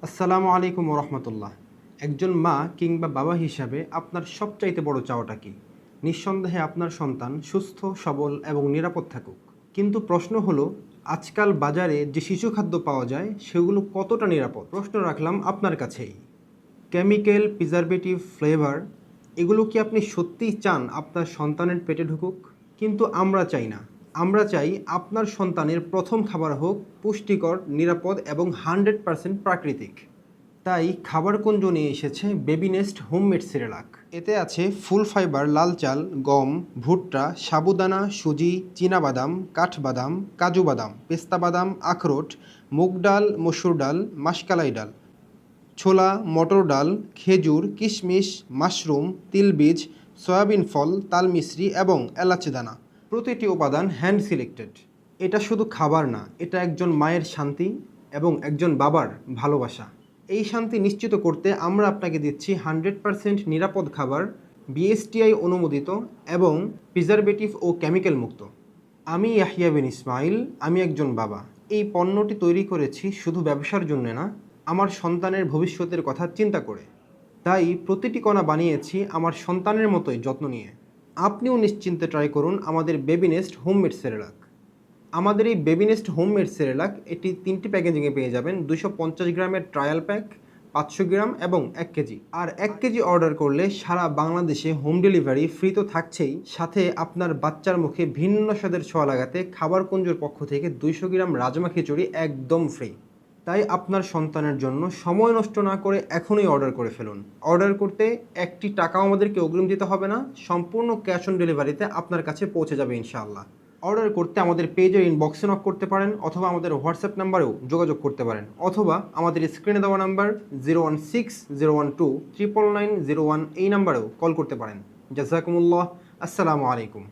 আসসালামু আলাইকুম রহমতুল্লাহ। একজন মা কিংবা বাবা হিসাবে আপনার সবচাইতে বড় চাওয়াটা কি? নিঃসন্দেহে আপনার সন্তান সুস্থ, সবল এবং নিরাপদ থাকুক। কিন্তু প্রশ্ন হলো, আজকাল বাজারে যে শিশু খাদ্য পাওয়া যায় সেগুলো কতটা নিরাপদ? প্রশ্ন রাখলাম আপনার কাছেই। কেমিক্যাল, প্রিজারভেটিভ, ফ্লেভার, এগুলো কি আপনি সত্যিই চান আপনার সন্তানের পেটে ঢুকুক? কিন্তু আমরা চাই না। আমরা চাই আপনার সন্তানের প্রথম খাবার হোক পুষ্টিকর, নিরাপদ এবং 100% প্রাকৃতিক। তাই খাবার কুঞ্জ নিয়ে এসেছে বেবি নেস্ট হোমমেড সিরেলাক। এতে আছে ফুল ফাইবার লাল চাল, গম, ভুট্টা, সাবুদানা, সুজি, চীনাবাদাম, কাঠবাদাম, কাজু বাদাম, পেস্তা বাদাম, আখরোট, মুগ ডাল, মসুর ডাল, মাসকালাই ডাল, ছোলা, মটর ডাল, খেজুর, কিশমিশ, মাশরুম, তিলবীজ, সয়াবিন ফল, তালমিশ্রি এবং এলাচি দানা। প্রতিটি উপাদান হ্যান্ড সিলেক্টেড। এটা শুধু খাবার না, এটা একজন মায়ের শান্তি এবং একজন বাবার ভালোবাসা। এই শান্তি নিশ্চিত করতে আমরা আপনাকে দিচ্ছি 100% নিরাপদ খাবার, বিএসটিআই অনুমোদিত এবং প্রিজারভেটিভ ও কেমিক্যাল মুক্ত। আমি ইয়াহিয়া বিন ইসমাইল, আমি একজন বাবা। এই পণ্যটি তৈরি করেছি শুধু ব্যবসার জন্য না, আমার সন্তানের ভবিষ্যতের কথা চিন্তা করে। তাই প্রতিটি কণা বানিয়েছি আমার সন্তানের মতোই যত্ন নিয়ে। আপনিও নিশ্চিন্তে ট্রাই করুন আমাদের বেবি নেস্ট হোমমেড সেরেলাক। আমাদের এই বেবি নেস্ট হোমমেড সেরেলাক এটি 3টি প্যাকেজিংয়ে পেয়ে যাবেন। 250 গ্রামের ট্রায়াল প্যাক, 500 গ্রাম এবং 1 কেজি। আর 1 কেজি অর্ডার করলে সারা বাংলাদেশে হোম ডেলিভারি ফ্রি তো থাকছেই, সাথে আপনার বাচ্চার মুখে ভিন্ন স্বাদের ছোঁয়া লাগাতে খাবার কুঞ্জর পক্ষ থেকে 200 গ্রাম রাজমা খিচুড়ি একদম ফ্রি। তাই আপনার সন্তানের জন্য সময় নষ্ট না করে এখনই অর্ডার করে ফেলুন। অর্ডার করতে একটি টাকাও আমাদেরকে অগ্রিম দিতে হবে না, সম্পূর্ণ ক্যাশ অন ডেলিভারিতে আপনার কাছে পৌঁছে যাবে ইনশাআল্লাহ। অর্ডার করতে আমাদের পেজের ইনবক্সে নক করতে পারেন, অথবা আমাদের হোয়াটসঅ্যাপ নাম্বারেও যোগাযোগ করতে পারেন, অথবা আমাদের স্ক্রিনে দেওয়া নাম্বার 016012 99901 এই নাম্বারেও কল করতে পারেন। জাযাকুমুল্লাহ। আসসালামু আলাইকুম।